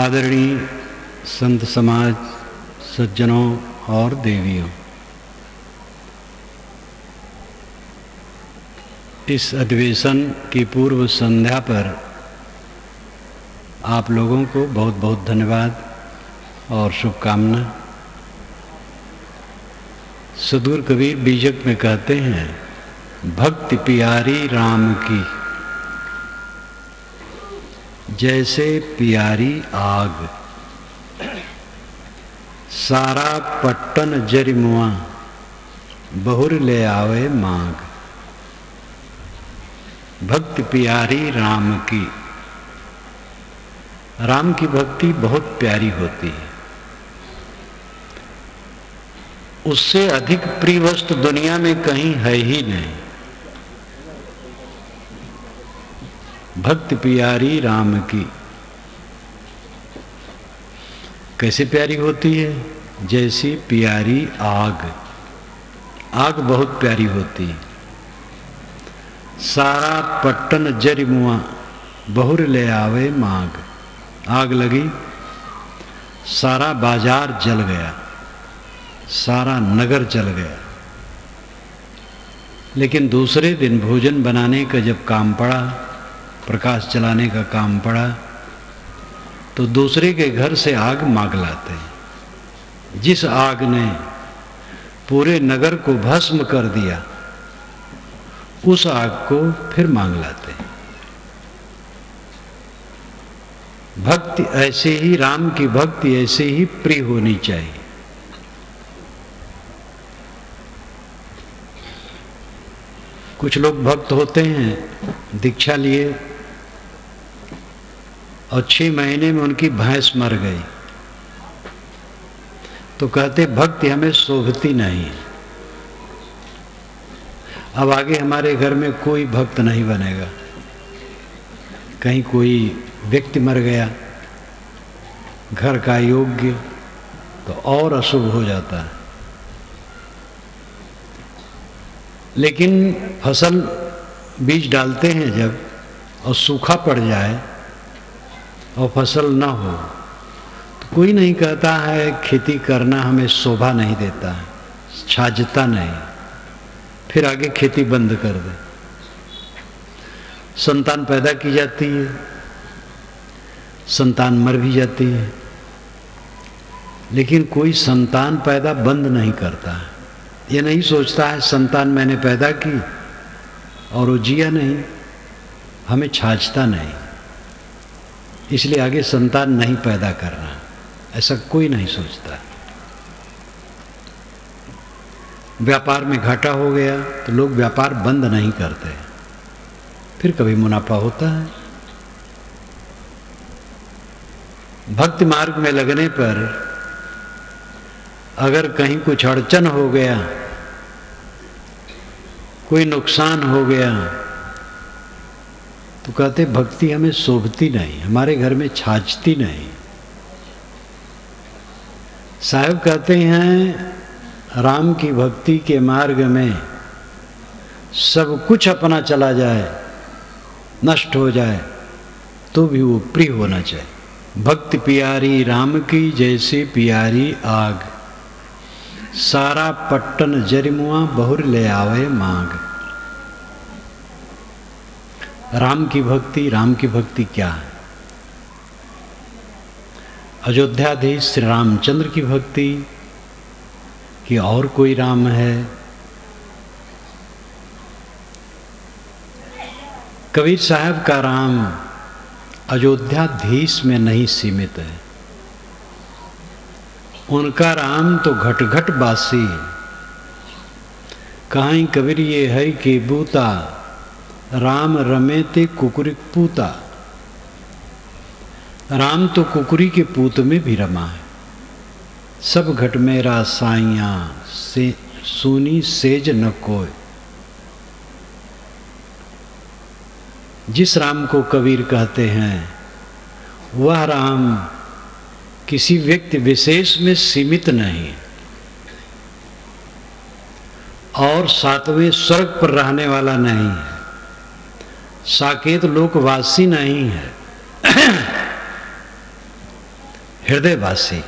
आदरणीय संत समाज, सज्जनों और देवियों, इस अधिवेशन की पूर्व संध्या पर आप लोगों को बहुत बहुत धन्यवाद और शुभकामना। सदगुरु कबीर बीजक में कहते हैं, भक्ति प्यारी राम की जैसे प्यारी आग, सारा पट्टन जरिमुआ बहुर ले आवे मांग। भक्ति प्यारी राम की, राम की भक्ति बहुत प्यारी होती है। उससे अधिक प्रिय वस्तु दुनिया में कहीं है ही नहीं। भक्ति प्यारी राम की कैसे प्यारी होती है? जैसी प्यारी आग, आग बहुत प्यारी होती है। सारा पट्टन जरिमुआ बहुर ले आवे मांग। आग लगी, सारा बाजार जल गया, सारा नगर जल गया। लेकिन दूसरे दिन भोजन बनाने का जब काम पड़ा, प्रकाश जलाने का काम पड़ा, तो दूसरे के घर से आग मांग लाते हैं। जिस आग ने पूरे नगर को भस्म कर दिया, उस आग को फिर मांग लाते हैं। भक्ति ऐसे ही, राम की भक्ति ऐसे ही प्रिय होनी चाहिए। कुछ लोग भक्त होते हैं, दीक्षा लिए और 6 महीने में उनकी भैंस मर गई, तो कहते भक्ति हमें शोभती नहीं है। अब आगे हमारे घर में कोई भक्त नहीं बनेगा। कहीं कोई व्यक्ति मर गया घर का योग्य, तो और अशुभ हो जाता है। लेकिन फसल बीज डालते हैं जब, और सूखा पड़ जाए और फसल न हो, तो कोई नहीं कहता है खेती करना हमें शोभा नहीं देता है, छाजता नहीं, फिर आगे खेती बंद कर दे। संतान पैदा की जाती है, संतान मर भी जाती है, लेकिन कोई संतान पैदा बंद नहीं करता है। ये नहीं सोचता है संतान मैंने पैदा की और वो जिया नहीं, हमें छाजता नहीं, इसलिए आगे संतान नहीं पैदा करना, ऐसा कोई नहीं सोचता। व्यापार में घाटा हो गया तो लोग व्यापार बंद नहीं करते, फिर कभी मुनाफा होता है। भक्ति मार्ग में लगने पर अगर कहीं कुछ अड़चन हो गया, कोई नुकसान हो गया, तो कहते भक्ति हमें शोभती नहीं, हमारे घर में छाजती नहीं। साहब कहते हैं राम की भक्ति के मार्ग में सब कुछ अपना चला जाए, नष्ट हो जाए, तो भी वो प्रिय होना चाहिए। भक्ति प्यारी राम की जैसे प्यारी आग, सारा पट्टन जरिमुआ बहुर ले आवे मांग। राम की भक्ति क्या है? अयोध्याधीश श्री रामचंद्र की भक्ति कि और कोई राम है? कबीर साहब का राम अयोध्याधीश में नहीं सीमित है, उनका राम तो घट घट बासी है। कहीं कबीर ये है कि बूता राम रमे ते कुकुरी पूता। राम तो कुकुरी के पूत में भी रमा है। सब घट मेरा साइया से सुनी सेज न कोय। जिस राम को कबीर कहते हैं, वह राम किसी व्यक्ति विशेष में सीमित नहीं और 7वें स्वर्ग पर रहने वाला नहीं है, साकेत लोकवासी नहीं है। हृदयवासी।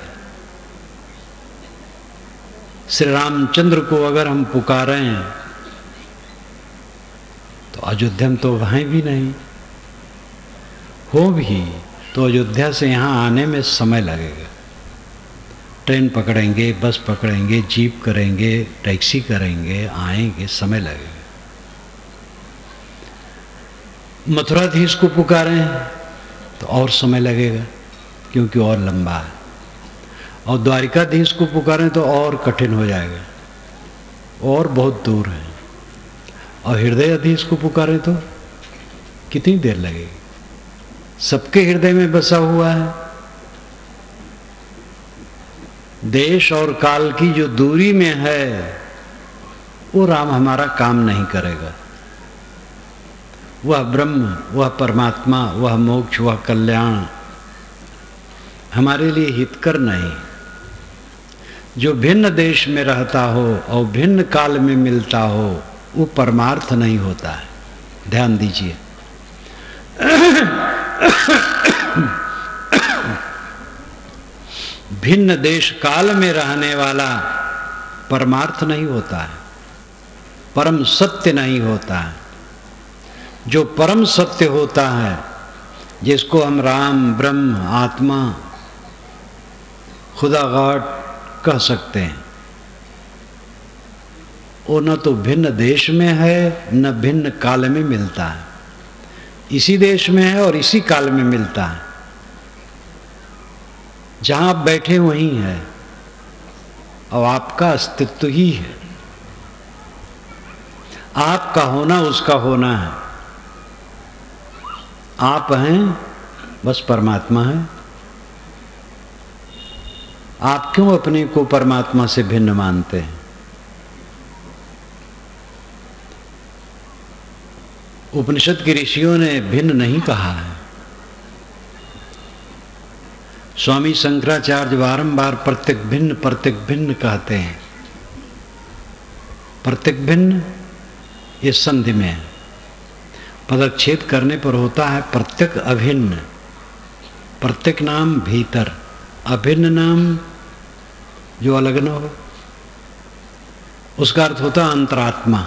श्री रामचंद्र को अगर हम पुकारें तो अयोध्या में तो वहीं भी नहीं हो, भी तो अयोध्या से यहाँ आने में समय लगेगा। ट्रेन पकड़ेंगे, बस पकड़ेंगे, जीप करेंगे, टैक्सी करेंगे, आएंगे, समय लगेगा। मथुराधीश को पुकारें तो और समय लगेगा क्योंकि और लंबा है, और द्वारिकाधीश को पुकारें तो और कठिन हो जाएगा और बहुत दूर है, और हृदयाधीश को पुकारें तो कितनी देर लगेगी। सबके हृदय में बसा हुआ है। देश और काल की जो दूरी में है वो राम हमारा काम नहीं करेगा। वह ब्रह्म, वह परमात्मा, वह मोक्ष, वह कल्याण हमारे लिए हितकर नहीं। जो भिन्न देश में रहता हो और भिन्न काल में मिलता हो वो परमार्थ नहीं होता है। ध्यान दीजिए। भिन्न देश काल में रहने वाला परमार्थ नहीं होता है, परम सत्य नहीं होता है। जो परम सत्य होता है, जिसको हम राम, ब्रह्म, आत्मा, खुदा गॉड कह सकते हैं, वो न तो भिन्न देश में है न भिन्न काल में मिलता है। इसी देश में है और इसी काल में मिलता है। जहां आप बैठे वहीं है और आपका अस्तित्व ही है। आपका होना उसका होना है। आप हैं, बस परमात्मा है। आप क्यों अपने को परमात्मा से भिन्न मानते हैं? उपनिषद के ऋषियों ने भिन्न नहीं कहा है। स्वामी शंकराचार्य बारंबार प्रत्येक भिन्न कहते हैं। प्रत्येक भिन्न ये संधि में है। पदच्छेद करने पर होता है प्रत्येक अभिन्न। प्रत्येक नाम भीतर, अभिन्न नाम जो अलग न हो, उसका अर्थ होता है अंतरात्मा।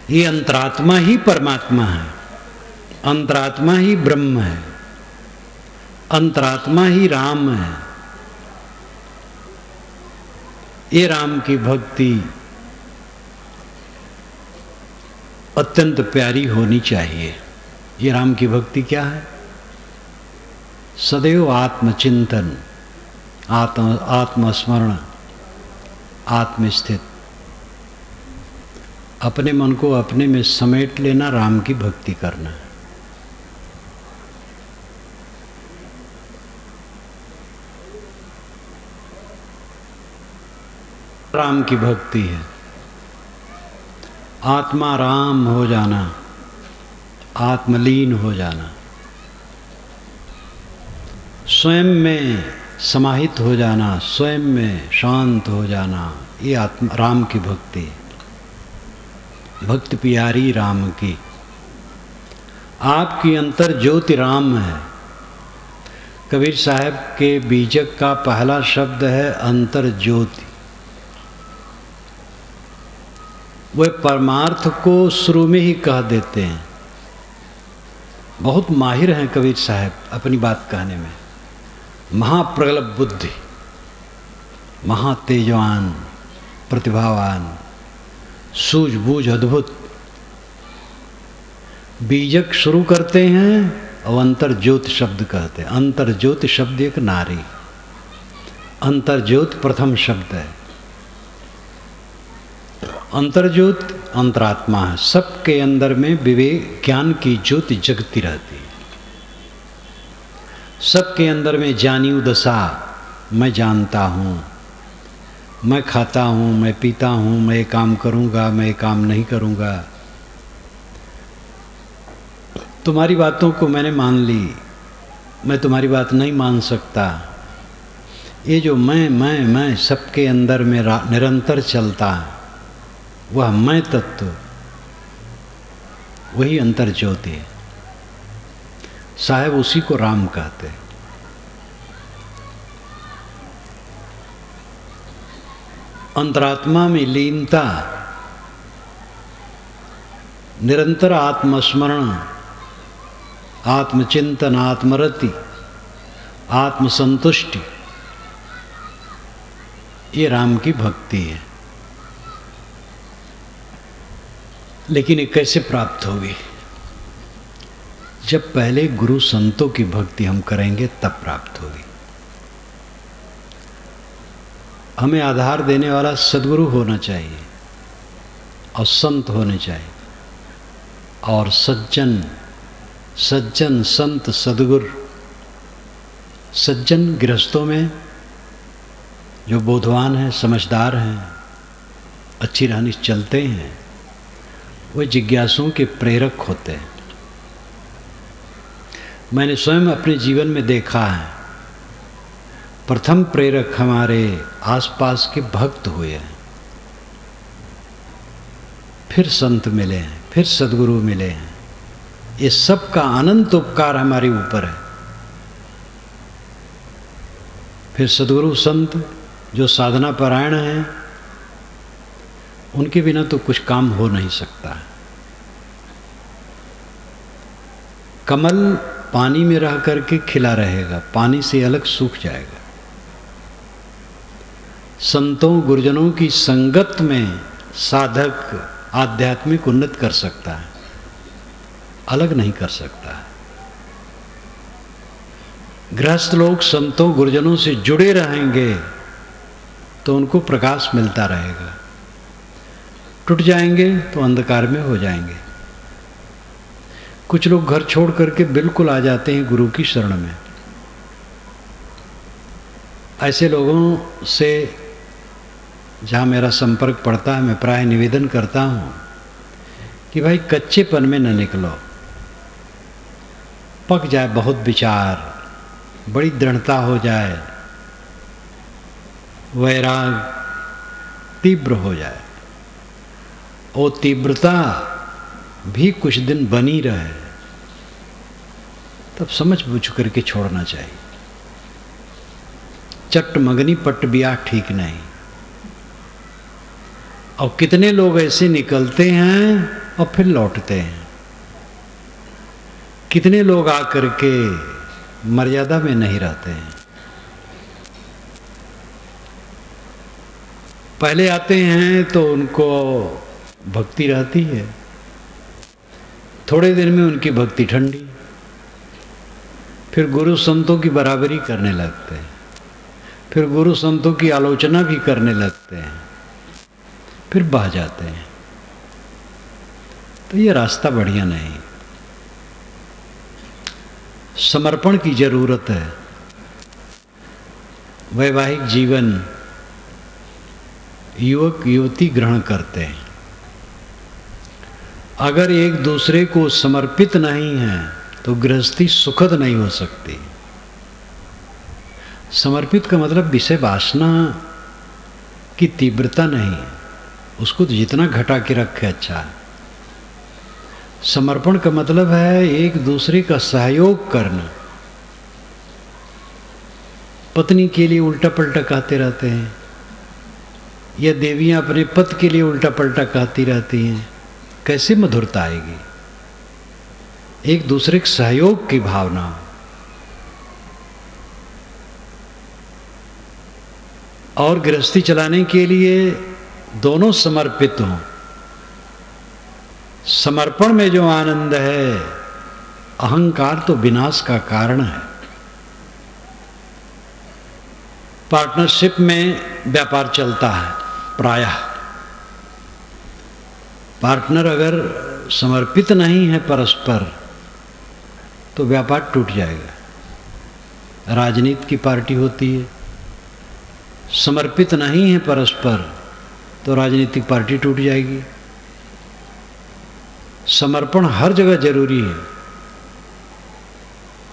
ये अंतरात्मा ही परमात्मा है, अंतरात्मा ही ब्रह्म है, अंतरात्मा ही राम है। ये राम की भक्ति अत्यंत प्यारी होनी चाहिए। ये राम की भक्ति क्या है? सदैव आत्मचिंतन, आत्मस्मरण, आत्मस्थित, अपने मन को अपने में समेट लेना, राम की भक्ति करना है। राम की भक्ति है आत्मा राम हो जाना, आत्मलीन हो जाना, स्वयं में समाहित हो जाना, स्वयं में शांत हो जाना। ये आत्मा राम की भक्ति है। भक्ति प्यारी राम की। आपकी अंतर ज्योति राम है। कबीर साहब के बीजक का पहला शब्द है अंतर ज्योति। वे परमार्थ को शुरू में ही कह देते हैं। बहुत माहिर हैं कबीर साहब अपनी बात कहने में। महाप्रगल्भ बुद्धि, महातेजवान, प्रतिभावान, सूझबूझ अद्भुत। बीजक शुरू करते हैं और अंतर ज्योति शब्द कहते हैं। अंतर ज्योति शब्द एक नारी, अंतर ज्योति प्रथम शब्द है। अंतर्ज्योत अंतरात्मा है। सबके अंदर में विवेक ज्ञान की ज्योति जगती रहती है। सबके अंदर में जानियो दशा, मैं जानता हूँ, मैं खाता हूँ, मैं पीता हूँ, मैं काम करूँगा, मैं काम नहीं करूँगा। तुम्हारी बातों को मैंने मान ली, मैं तुम्हारी बात नहीं मान सकता। ये जो मैं सबके अंदर में निरंतर चलता है, वह मैं तत्व, वही अंतर ज्योति है। साहब उसी को राम कहते हैं। अंतरात्मा में लीनता, निरंतर आत्मस्मरण, आत्मचिंतन, आत्मरति, आत्मसंतुष्टि, ये राम की भक्ति है। लेकिन ये कैसे प्राप्त होगी? जब पहले गुरु संतों की भक्ति हम करेंगे तब प्राप्त होगी। हमें आधार देने वाला सद्गुरु होना चाहिए और संत होने चाहिए, और सज्जन संत सद्गुरु। सज्जन गृहस्थों में जो बोधवान हैं, समझदार हैं, अच्छी राह चलते हैं, वे जिज्ञासुओं के प्रेरक होते हैं। मैंने स्वयं अपने जीवन में देखा है, प्रथम प्रेरक हमारे आसपास के भक्त हुए हैं, फिर संत मिले हैं, फिर सद्गुरु मिले हैं। ये सब का अनंत उपकार हमारे ऊपर है। फिर सद्गुरु संत जो साधना परायण हैं, उनके बिना तो कुछ काम हो नहीं सकता है। कमल पानी में रह करके खिला रहेगा, पानी से अलग सूख जाएगा। संतों गुरुजनों की संगत में साधक आध्यात्मिक उन्नत कर सकता है, अलग नहीं कर सकता है। गृहस्थ लोग संतों गुरुजनों से जुड़े रहेंगे तो उनको प्रकाश मिलता रहेगा, टूट जाएंगे तो अंधकार में हो जाएंगे। कुछ लोग घर छोड़ करके बिल्कुल आ जाते हैं गुरु की शरण में। ऐसे लोगों से जहाँ मेरा संपर्क पड़ता है, मैं प्राय निवेदन करता हूँ कि भाई कच्चेपन में न निकलो। पक जाए बहुत विचार, बड़ी दृढ़ता हो जाए, वैराग तीव्र हो जाए, वो तीव्रता भी कुछ दिन बनी रहे, तब समझ बूझ करके छोड़ना चाहिए। चट मगनी पट बिया ठीक नहीं। और कितने लोग ऐसे निकलते हैं और फिर लौटते हैं। कितने लोग आकर के मर्यादा में नहीं रहते हैं। पहले आते हैं तो उनको भक्ति रहती है, थोड़े दिन में उनकी भक्ति ठंडी, फिर गुरु संतों की बराबरी करने लगते हैं, फिर गुरु संतों की आलोचना भी करने लगते हैं, फिर बह जाते हैं। तो ये रास्ता बढ़िया नहीं। समर्पण की जरूरत है। वैवाहिक जीवन युवक युवती ग्रहण करते हैं, अगर एक दूसरे को समर्पित नहीं है तो गृहस्थी सुखद नहीं हो सकती। समर्पित का मतलब विषय वासना की तीव्रता नहीं, उसको तो जितना घटा के रखे अच्छा है। समर्पण का मतलब है एक दूसरे का सहयोग करना। पत्नी के लिए उल्टा पलटा कहते रहते हैं, या देवियां अपने पति के लिए उल्टा पलटा कहती रहती हैं, कैसे मधुरता आएगी? एक दूसरे के सहयोग की भावना। और गृहस्थी चलाने के लिए दोनों समर्पित हों। समर्पण में जो आनंद है, अहंकार तो विनाश का कारण है। पार्टनरशिप में व्यापार चलता है प्रायः। पार्टनर अगर समर्पित नहीं है परस्पर तो व्यापार टूट जाएगा। राजनीति की पार्टी होती है, समर्पित नहीं है परस्पर तो राजनीतिक पार्टी टूट जाएगी। समर्पण हर जगह जरूरी है।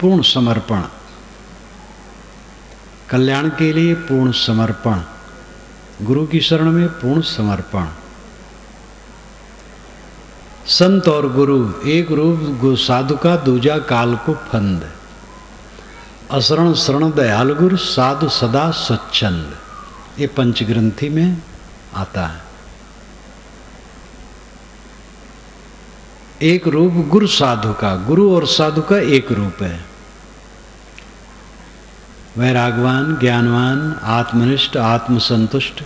पूर्ण समर्पण, कल्याण के लिए पूर्ण समर्पण, गुरु की शरण में पूर्ण समर्पण। संत और गुरु एक रूप साधु का, दूजा काल को फंद। असरण शरण दयाल गुरु, साधु सदा स्वच्छंद। ये पंचग्रंथी में आता है। एक रूप गुरु साधु का, गुरु और साधु का एक रूप है। वैरागवान, ज्ञानवान, आत्मनिष्ठ, आत्मसंतुष्ट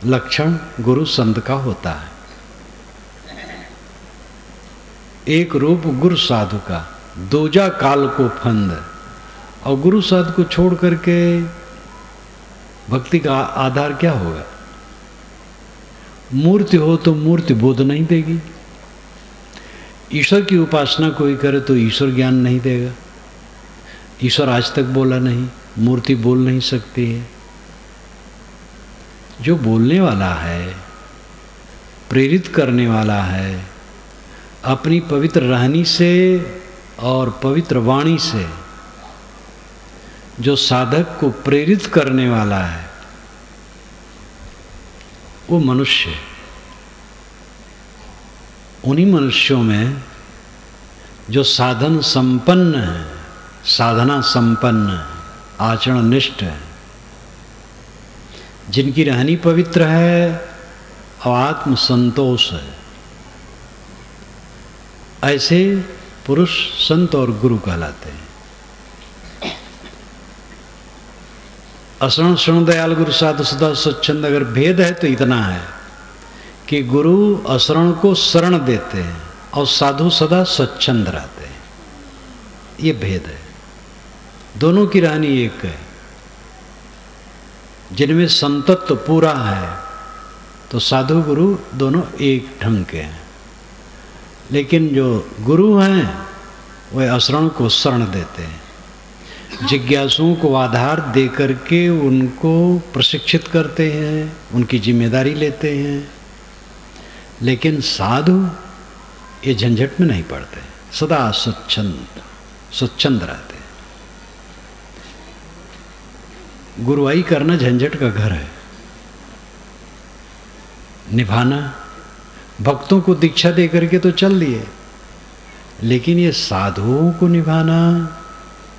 लक्षण गुरु संत का होता है। एक रूप गुरु साधु का, दूजा काल को फंद। और गुरु साधु को छोड़ करके भक्ति का आधार क्या होगा? मूर्ति हो तो मूर्ति बोध नहीं देगी। ईश्वर की उपासना कोई करे तो ईश्वर ज्ञान नहीं देगा। ईश्वर आज तक बोला नहीं, मूर्ति बोल नहीं सकती है। जो बोलने वाला है, प्रेरित करने वाला है, अपनी पवित्र रहनी से और पवित्र वाणी से जो साधक को प्रेरित करने वाला है, वो मनुष्य। उन्हीं मनुष्यों में जो साधन संपन्न है, साधना संपन्न है, आचरण निष्ठ है, जिनकी रहनी पवित्र है और आत्म संतोष है, ऐसे पुरुष संत और गुरु कहलाते हैं। अशरण शरण दयाल गुरु साधु सदा स्वच्छंद, अगर भेद है तो इतना है कि गुरु अशरण को शरण देते हैं और साधु सदा स्वच्छंद रहते हैं। ये भेद है, दोनों की रहनी एक है। जिनमें संतत्व पूरा है तो साधु गुरु दोनों एक ढंग के हैं। लेकिन जो गुरु हैं वह अशरण को शरण देते हैं, जिज्ञासुओं को आधार दे करके उनको प्रशिक्षित करते हैं, उनकी जिम्मेदारी लेते हैं। लेकिन साधु ये झंझट में नहीं पड़ते, सदा स्वच्छंद रहते हैं। गुरुआई करना झंझट का घर है, निभाना। भक्तों को दीक्षा दे करके तो चल दिए, लेकिन ये साधुओं को निभाना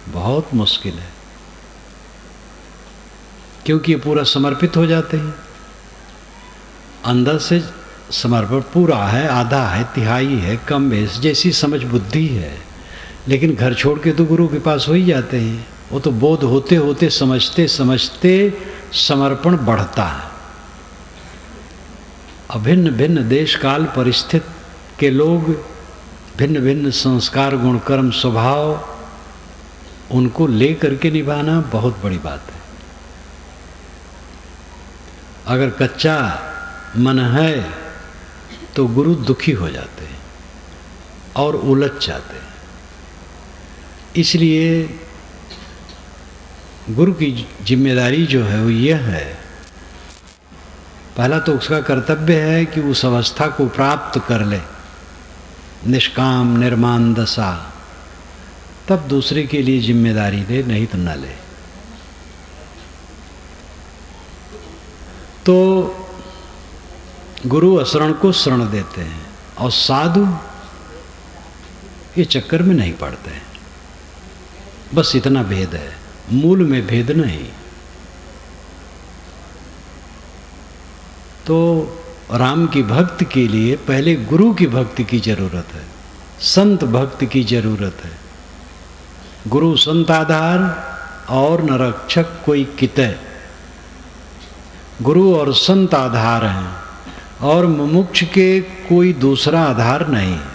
बहुत मुश्किल है, क्योंकि ये पूरा समर्पित हो जाते हैं। अंदर से समर्पण पूरा है, आधा है, तिहाई है, कम बेस जैसी समझ बुद्धि है, लेकिन घर छोड़ के तो गुरु के पास हो ही जाते हैं। वो तो बोध होते होते समझते समझते समर्पण बढ़ता है। अभिन्न भिन्न देश काल परिस्थिति के लोग, भिन्न भिन्न संस्कार गुण कर्म स्वभाव, उनको ले करके निभाना बहुत बड़ी बात है। अगर कच्चा मन है तो गुरु दुखी हो जाते हैं और उलझ जाते हैं। इसलिए गुरु की जिम्मेदारी जो है वो यह है, पहला तो उसका कर्तव्य है कि उस अवस्था को प्राप्त कर ले, निष्काम निर्माण दशा, तब दूसरे के लिए जिम्मेदारी ले, नहीं तो न ले। तो गुरु अशरण को शरण देते हैं और साधु ये चक्कर में नहीं पड़ते हैं। बस इतना भेद है, मूल में भेद नहीं। तो राम की भक्ति के लिए पहले गुरु की भक्ति की जरूरत है, संत भक्ति की जरूरत है। गुरु संत आधार और न रक्षक कोई कितै। गुरु और संत आधार हैं और मुमुक्ष के कोई दूसरा आधार नहीं है,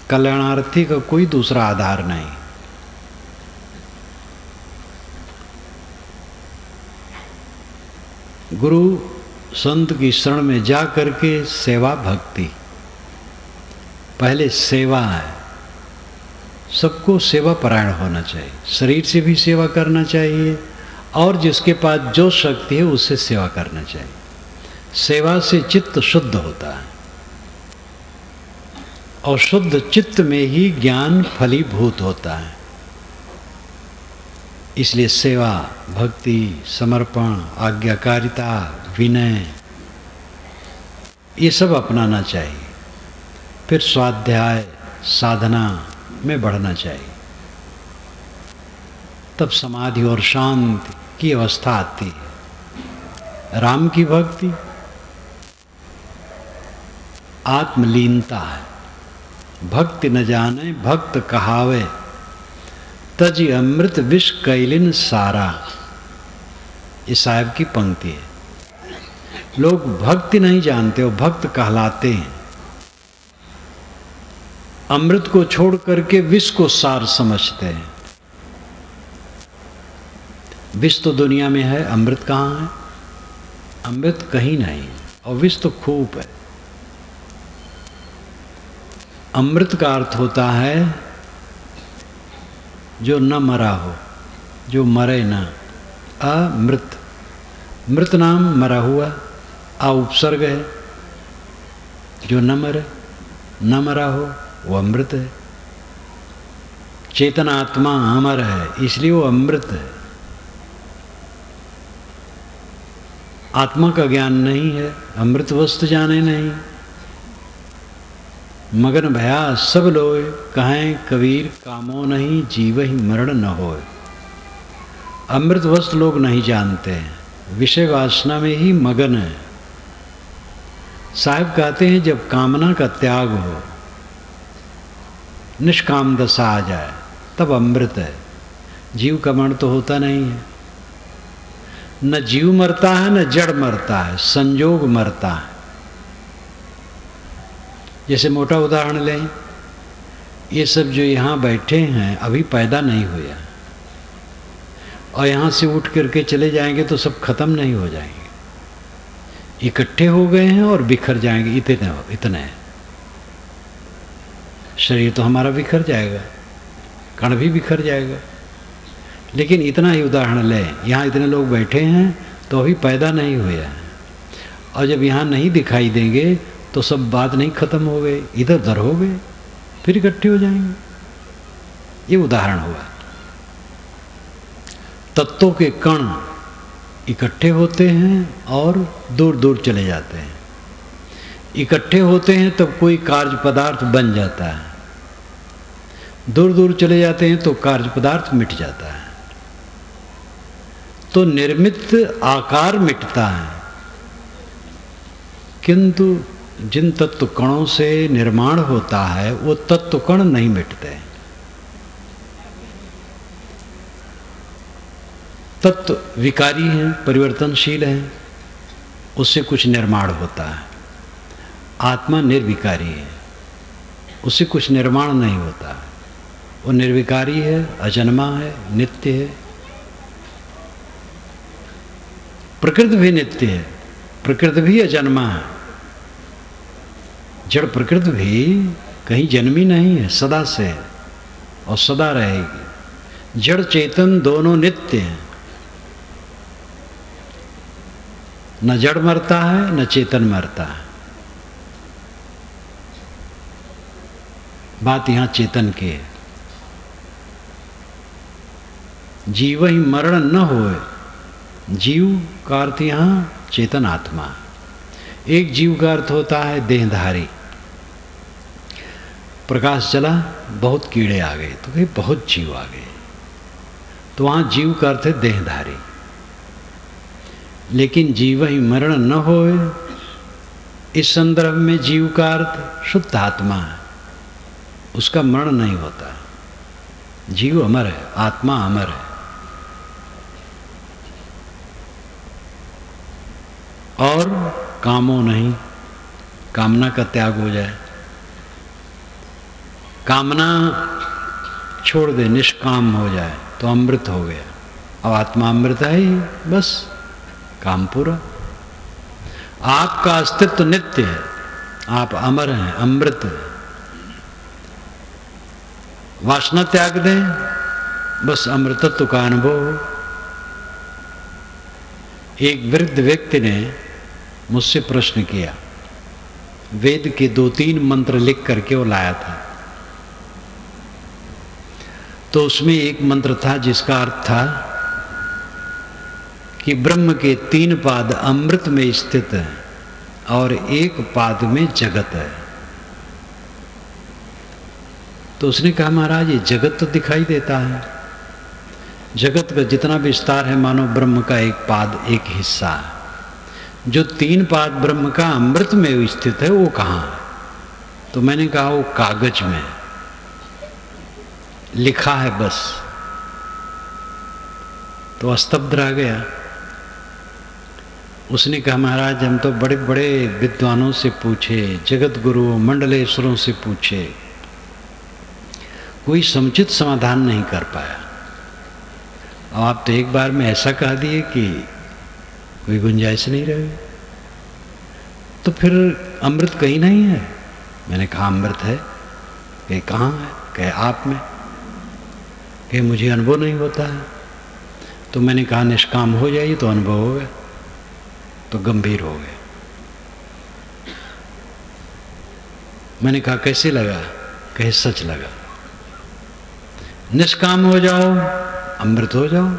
कल्याणार्थी का कोई दूसरा आधार नहीं। गुरु संत की शरण में जा करके सेवा भक्ति, पहले सेवा है। सबको सेवा परायण होना चाहिए, शरीर से भी सेवा करना चाहिए और जिसके पास जो शक्ति है उससे सेवा करना चाहिए। सेवा से चित्त शुद्ध होता है और शुद्ध चित्त में ही ज्ञान फलीभूत होता है। इसलिए सेवा, भक्ति, समर्पण, आज्ञाकारिता, विनय, ये सब अपनाना चाहिए। फिर स्वाध्याय साधना में बढ़ना चाहिए, तब समाधि और शांति की अवस्था आती है। राम की भक्ति आत्मलीनता है। भक्ति न जाने भक्त कहावे, तजी अमृत विष कैलिन सारा। इस साहब की पंक्ति है। लोग भक्ति नहीं जानते और भक्त कहलाते हैं। अमृत को छोड़ करके विष को सार समझते हैं। विष तो दुनिया में है, अमृत कहाँ है? अमृत कहीं नहीं और विष तो खूब है। अमृत का अर्थ होता है जो न मरा हो, जो मरे न। अमृत, मृत नाम मरा हुआ, आ उपसर्ग है। जो न मरे, न मरा हो, वो अमृत है। चेतन आत्मा अमर है, इसलिए वो अमृत है। आत्मा का ज्ञान नहीं है, अमृत वस्तु जाने नहीं। मगन भया सब लोय, कहें कबीर कामो नहीं, जीव ही मरण न होए। अमृत वस्तु लोग नहीं जानते हैं, विषय वासना में ही मगन है। साहब कहते हैं जब कामना का त्याग हो, निष्काम दशा आ जाए, तब अमृत है। जीव का मरण तो होता नहीं है। न जीव मरता है न जड़ मरता है, संयोग मरता है। जैसे मोटा उदाहरण लें, ये सब जो यहाँ बैठे हैं अभी पैदा नहीं हुए, और यहाँ से उठ करके चले जाएंगे तो सब खत्म नहीं हो जाएंगे। इकट्ठे हो गए हैं और बिखर जाएंगे, इतने शरीर तो हमारा बिखर जाएगा, कण भी बिखर जाएगा। लेकिन इतना ही उदाहरण लें, यहाँ इतने लोग बैठे हैं तो अभी पैदा नहीं हुए हैं, और जब यहाँ नहीं दिखाई देंगे तो सब बात नहीं खत्म हो गए, इधर उधर हो गए, फिर इकट्ठे हो जाएंगे। ये उदाहरण हुआ। तत्वों के कण इकट्ठे होते हैं और दूर दूर चले जाते हैं। इकट्ठे होते हैं तब कोई कार्य पदार्थ बन जाता है, दूर दूर चले जाते हैं तो कार्य पदार्थ मिट जाता है। तो निर्मित आकार मिटता है, किंतु जिन तत्व कणों से निर्माण होता है वो तत्व कण नहीं मिटते। तत्व विकारी हैं, परिवर्तनशील हैं, उससे कुछ निर्माण होता है। आत्मा निर्विकारी है, उससे कुछ निर्माण नहीं होता है। वो निर्विकारी है, अजन्मा है, नित्य है। प्रकृति भी नित्य है, प्रकृति भी अजन्मा है। जड़ प्रकृति भी कहीं जन्मी नहीं है, सदा से है और सदा रहेगी। जड़ चेतन दोनों नित्य हैं। न जड़ मरता है न चेतन मरता है। बात यहां चेतन की है। जीव ही मरण न होए, जीव का अर्थ यहां चेतन आत्मा। एक जीव का अर्थ होता है देहधारी। प्रकाश चला, बहुत कीड़े आ गए, तो कहीं बहुत जीव आ गए, तो वहां जीव का अर्थ है देहधारी। लेकिन जीव ही मरण न होए, इस संदर्भ में जीव का अर्थ शुद्ध आत्मा है, उसका मरण नहीं होता। जीव अमर है, आत्मा अमर है। और कामों नहीं, कामना का त्याग हो जाए, कामना छोड़ दे, निष्काम हो जाए तो अमृत हो गया। अब आत्मा अमृत है ही, बस काम पूरा। आपका अस्तित्व नित्य है, आप अमर हैं, अमृत हैं। वासना त्याग दें, बस अमृतत्व का अनुभव हो। एक वृद्ध व्यक्ति ने मुझसे प्रश्न किया, वेद के 2-3 मंत्र लिख करके वो लाया था। तो उसमें एक मंत्र था जिसका अर्थ था कि ब्रह्म के 3 पाद अमृत में स्थित है और 1 पाद में जगत है। तो उसने कहा, महाराज ये जगत तो दिखाई देता है, जगत का जितना विस्तार है मानो ब्रह्म का 1 पाद, 1 हिस्सा है। जो 3 पाद ब्रह्म का अमृत में स्थित है वो कहाँ है? तो मैंने कहा वो कागज में लिखा है बस। तो स्तब्ध रह गया। उसने कहा महाराज हम तो बड़े बड़े विद्वानों से पूछे, जगत गुरु मंडलेश्वरों से पूछे, कोई समुचित समाधान नहीं कर पाया। और आप तो एक बार में ऐसा कह दिए कि कोई गुंजाइश नहीं रहे। तो फिर अमृत कहीं नहीं है। मैंने कहा अमृत है। कहे कहाँ है? कहे आप में। कहे मुझे अनुभव नहीं होता है। तो मैंने कहा निष्काम हो जाइए तो अनुभव हो गया। तो गंभीर हो गए। मैंने कहा कैसे लगा? कहे सच लगा। निष्काम हो जाओ अमृत हो जाओ।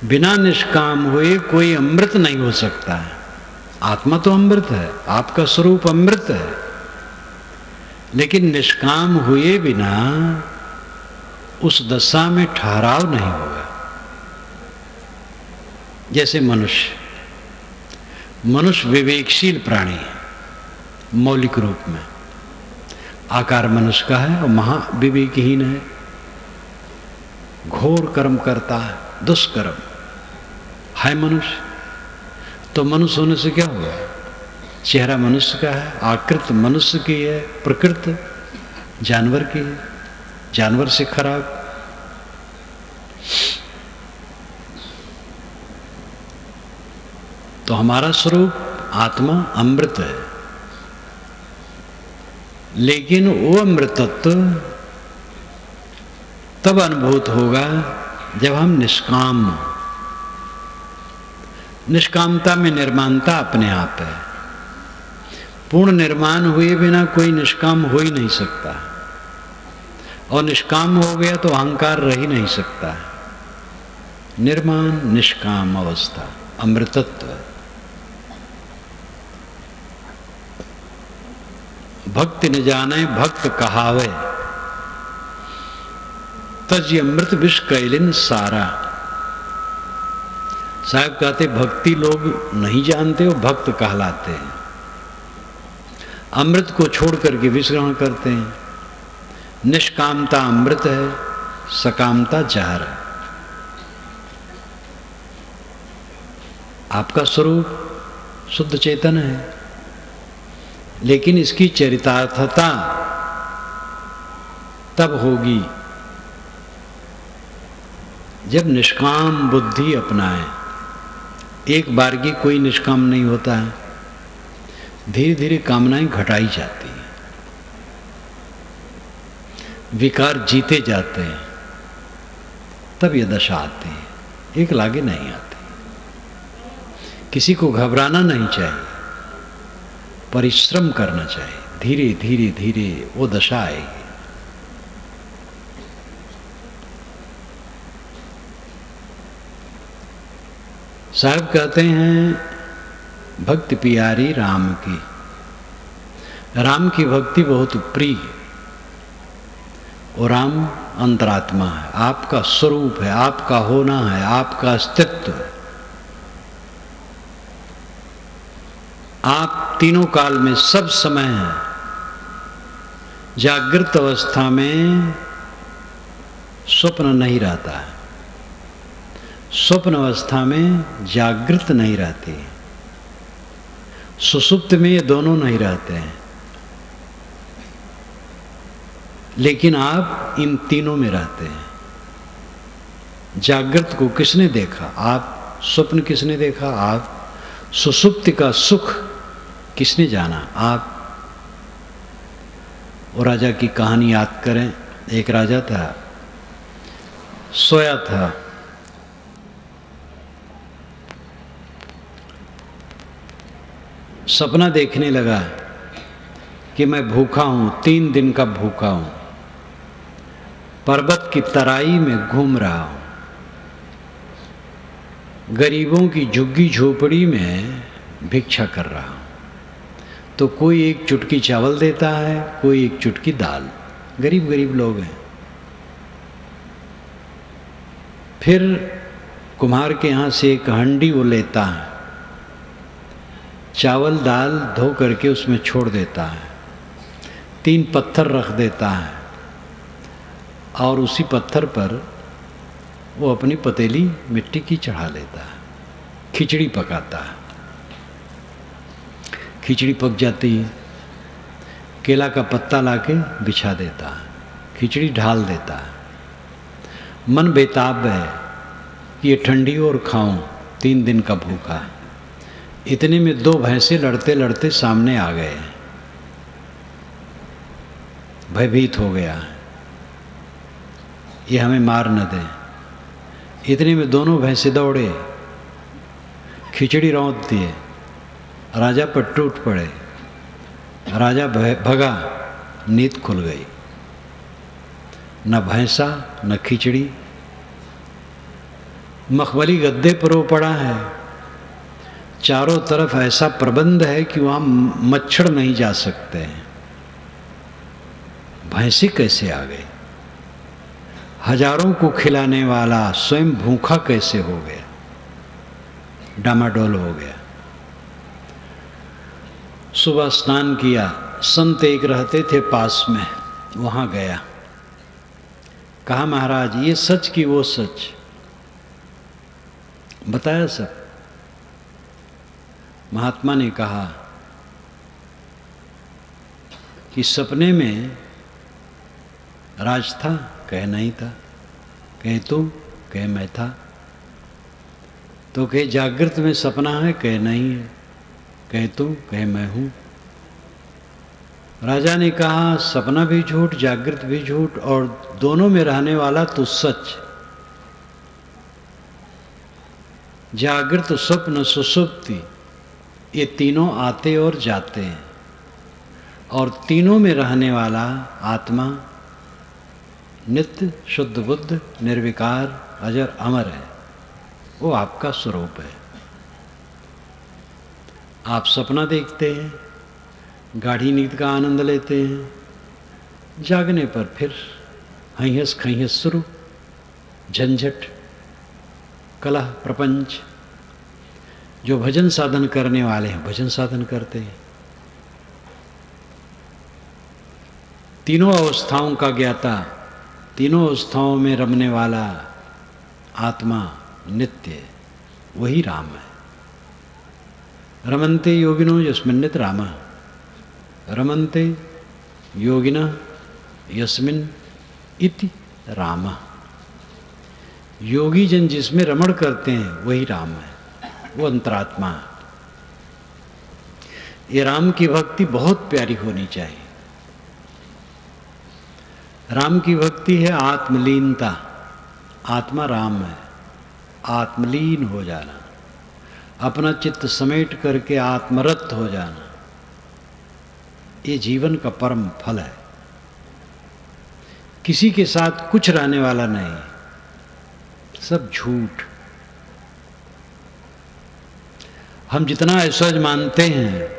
बिना निष्काम हुए कोई अमृत नहीं हो सकता है। आत्मा तो अमृत है, आपका स्वरूप अमृत है, लेकिन निष्काम हुए बिना उस दशा में ठहराव नहीं होगा। जैसे मनुष्य विवेकशील प्राणी है मौलिक रूप में, आकार मनुष्य का है और महाविवेकहीन है, घोर कर्म करता है, दुष्कर्म है मनुष्य। तो मनुष्य होने से क्या हुआ? चेहरा मनुष्य का है, आकृत मनुष्य की है, प्रकृति जानवर की है, जानवर से खराब। तो हमारा स्वरूप आत्मा अमृत है, लेकिन वो अमृतत्व तब अनुभूत होगा जब हम निष्काम। निष्कामता में निर्माणता अपने आप है। पूर्ण निर्माण हुए बिना कोई निष्काम हो ही नहीं सकता, और निष्काम हो गया तो अहंकार रह ही नहीं सकता। निर्माण निष्काम अवस्था अमृतत्व। भक्ति न जाने भक्त कहावे, तज अमृत विष कैलिन सारा। साहब कहते भक्ति लोग नहीं जानते हो, भक्त कहलाते हैं। अमृत को छोड़ करके विष ग्रहण करते हैं। निष्कामता अमृत है, सकामता जहर है। आपका स्वरूप शुद्ध चेतन है, लेकिन इसकी चरितार्थता तब होगी जब निष्काम बुद्धि अपनाए। एक बार की कोई निष्काम नहीं होता है, धीरे धीरे कामनाएं घटाई जाती हैं, विकार जीते जाते हैं, तब यह दशा आती है। एक लागे नहीं आती। किसी को घबराना नहीं चाहिए, परिश्रम करना चाहिए। धीरे धीरे धीरे वो दशा आएगी। साहब कहते हैं भक्ति प्यारी राम की। राम की भक्ति बहुत प्रिय, और राम अंतरात्मा है, आपका स्वरूप है, आपका होना है, आपका अस्तित्व है। आप तीनों काल में सब समय हैं। जागृत अवस्था में स्वप्न नहीं रहता है, स्वप्न अवस्था में जागृत नहीं रहती, सुषुप्त में ये दोनों नहीं रहते हैं। लेकिन आप इन तीनों में रहते हैं। जागृत को किसने देखा? आप। स्वप्न किसने देखा? आप। सुषुप्ति का सुख किसने जाना? आप। वो राजा की कहानी याद करें। एक राजा था, सोया था, सपना देखने लगा कि मैं भूखा हूं, 3 दिन का भूखा हूं, पर्वत की तराई में घूम रहा हूं, गरीबों की झुग्गी झोपड़ी में भिक्षा कर रहा हूं। तो कोई एक चुटकी चावल देता है, कोई एक चुटकी दाल। गरीब गरीब लोग हैं। फिर कुम्हार के यहाँ से एक हंडी वो लेता है, चावल दाल धो करके उसमें छोड़ देता है, 3 पत्थर रख देता है और उसी पत्थर पर वो अपनी पतीली मिट्टी की चढ़ा लेता है, खिचड़ी पकाता है। खिचड़ी पक जाती है, केला का पत्ता लाके बिछा देता है, खिचड़ी ढाल देता है। मन बेताब है कि ये ठंडी और खाऊं, 3 दिन का भूखा है। इतने में 2 भैंसे लड़ते लड़ते सामने आ गए। भयभीत हो गया, ये हमें मार न दे। इतने में दोनों भैंसे दौड़े, खिचड़ी रौंद दिए, राजा पर टूट पड़े। राजा भगा, नींद खुल गई। न भैंसा न खिचड़ी, मखमली गद्दे पर वो पड़ा है। चारों तरफ ऐसा प्रबंध है कि वहां मच्छर नहीं जा सकते हैं। भैंसे कैसे आ गए? हजारों को खिलाने वाला स्वयं भूखा कैसे हो गया? डामाडोल हो गया। सुबह स्नान किया, संत एक रहते थे पास में, वहां गया। कहा महाराज ये सच की वो सच? बताया सब। महात्मा ने कहा कि सपने में राज था, कहे नहीं था। कहे तू, कहे मैं था। तो कहे जागृत में सपना है, कहे नहीं है। कहे तू, कहे मैं हूं। राजा ने कहा सपना भी झूठ, जागृत भी झूठ, और दोनों में रहने वाला तू सच। जागृत, स्वप्न, सुषुप्ति, ये तीनों आते और जाते हैं, और तीनों में रहने वाला आत्मा नित्य, शुद्ध बुद्ध, निर्विकार, अजर, अमर है। वो आपका स्वरूप है। आप सपना देखते हैं, गाढ़ी नींद का आनंद लेते हैं, जागने पर फिर हंस खंहस शुरू, झंझट, कलह, प्रपंच। जो भजन साधन करने वाले हैं भजन साधन करते हैं। तीनों अवस्थाओं का ज्ञाता, तीनों अवस्थाओं में रमने वाला आत्मा नित्य, वही राम है। रमन्ते योगिनो यस्मिन् नित राम, रमन्ते योगिनः यस्मिन् इति राम। योगी जन जिसमें रमण करते हैं वही राम है, वो अंतरात्मा है। ये राम की भक्ति बहुत प्यारी होनी चाहिए। राम की भक्ति है आत्मलीनता। आत्मा राम है, आत्मलीन हो जाना, अपना चित्त समेट करके आत्मरत हो जाना, ये जीवन का परम फल है। किसी के साथ कुछ रहने वाला नहीं, सब झूठ। हम जितना ऐश्वर्य मानते हैं